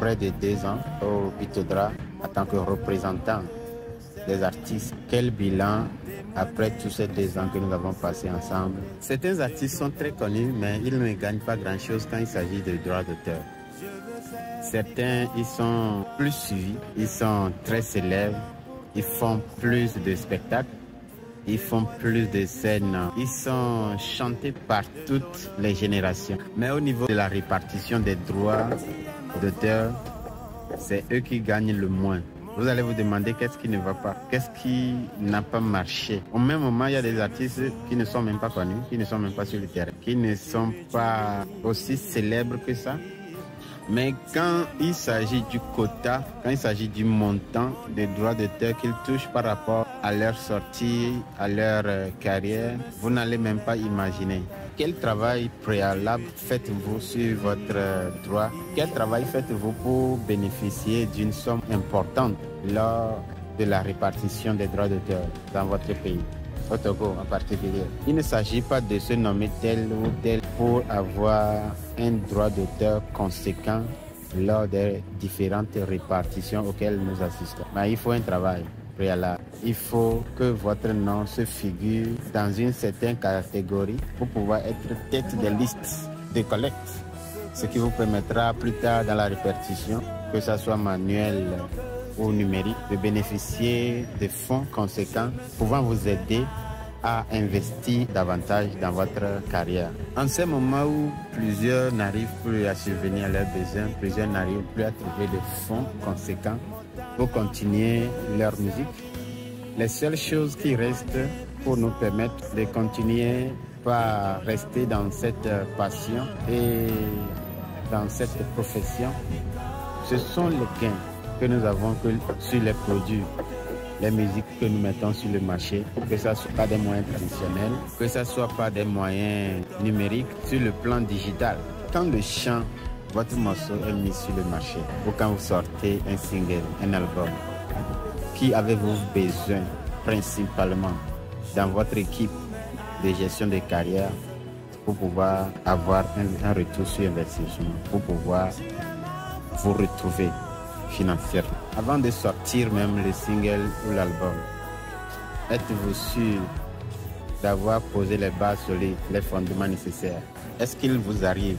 près de 2 ans au Pitodra en tant que représentant des artistes. Quel bilan après tous ces 2 ans que nous avons passés ensemble? Certains artistes sont très connus, mais ils ne gagnent pas grand-chose quand il s'agit de droits d'auteur. Certains, ils sont plus suivis, ils sont très célèbres, ils font plus de spectacles, ils font plus de scènes, ils sont chantés par toutes les générations. Mais au niveau de la répartition des droits d'auteur, c'est eux qui gagnent le moins. Vous allez vous demander qu'est-ce qui ne va pas, qu'est-ce qui n'a pas marché. Au même moment, il y a des artistes qui ne sont même pas connus, qui ne sont même pas sur le terrain, qui ne sont pas aussi célèbres que ça. Mais quand il s'agit du quota, quand il s'agit du montant des droits d'auteur qu'ils touchent par rapport à leur sortie, à leur carrière, vous n'allez même pas imaginer. Quel travail préalable faites-vous sur votre droit? Quel travail faites-vous pour bénéficier d'une somme importante lors de la répartition des droits d'auteur dans votre pays, au Togo en particulier? Il ne s'agit pas de se nommer tel ou tel pour avoir un droit d'auteur conséquent lors des différentes répartitions auxquelles nous assistons. Mais il faut un travail préalable. Il faut que votre nom se figure dans une certaine catégorie pour pouvoir être tête des listes de collecte, ce qui vous permettra plus tard dans la répartition, que ce soit manuel ou numérique, de bénéficier de fonds conséquents pouvant vous aider à investir davantage dans votre carrière. En ce moment où plusieurs n'arrivent plus à subvenir à leurs besoins, plusieurs n'arrivent plus à trouver de fonds conséquents pour continuer leur musique, les seules choses qui restent pour nous permettre de continuer par rester dans cette passion et dans cette profession, ce sont les gains que nous avons sur les produits, les musiques que nous mettons sur le marché, que ce soit pas des moyens traditionnels, que ce soit pas des moyens numériques, sur le plan digital. Quand le chant, votre morceau est mis sur le marché, ou quand vous sortez un single, un album, qui avez-vous besoin principalement dans votre équipe de gestion de carrière pour pouvoir avoir un retour sur investissement, pour pouvoir vous retrouver financièrement? Avant de sortir même le single ou l'album, êtes-vous sûr d'avoir posé les bases solides, les fondements nécessaires? Est-ce qu'il vous arrive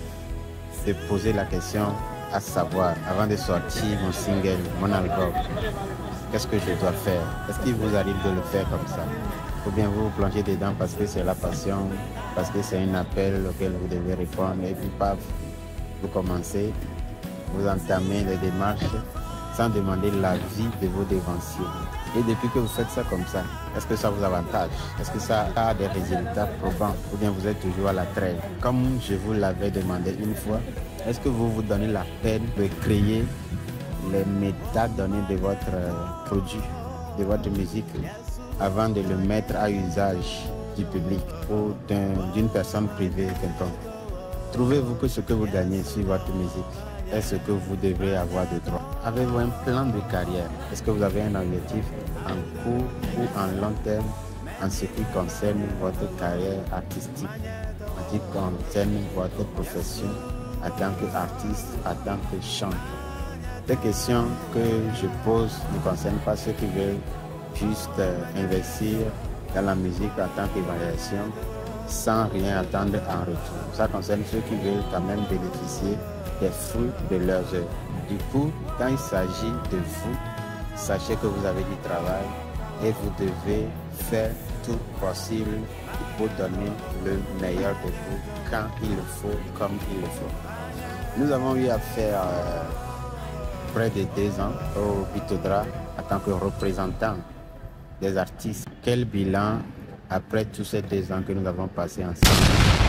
de poser la question à savoir, avant de sortir mon single, mon album, qu'est-ce que je dois faire? Est-ce qu'il vous arrive de le faire comme ça? Ou bien vous vous plongez dedans parce que c'est la passion, parce que c'est un appel auquel vous devez répondre, et puis paf, vous commencez, vous entamez les démarches sans demander l'avis de vos dévanciers. Et depuis que vous faites ça comme ça, est-ce que ça vous avantage? Est-ce que ça a des résultats probants? Ou bien vous êtes toujours à la trêve? Comme je vous l'avais demandé une fois, est-ce que vous vous donnez la peine de créer les métadonnées de votre produit, de votre musique, avant de le mettre à usage du public ou d'une personne privée quelconque? Trouvez-vous que ce que vous gagnez sur votre musique est ce que vous devrez avoir de droit? Avez-vous un plan de carrière? Est-ce que vous avez un objectif en court ou en long terme en ce qui concerne votre carrière artistique, en ce qui concerne votre profession en tant qu'artiste, en tant que chanteur? Des questions que je pose ne concernent pas ceux qui veulent juste investir dans la musique en tant qu'évaluation sans rien attendre en retour. Ça concerne ceux qui veulent quand même bénéficier des fruits de leurs œuvres. Du coup, quand il s'agit de vous, sachez que vous avez du travail et vous devez faire tout possible pour donner le meilleur de vous quand il le faut, comme il le faut. Nous avons eu à faire près de 2 ans au Pitodra en tant que représentant des artistes. Quel bilan après tous ces 2 ans que nous avons passés ensemble?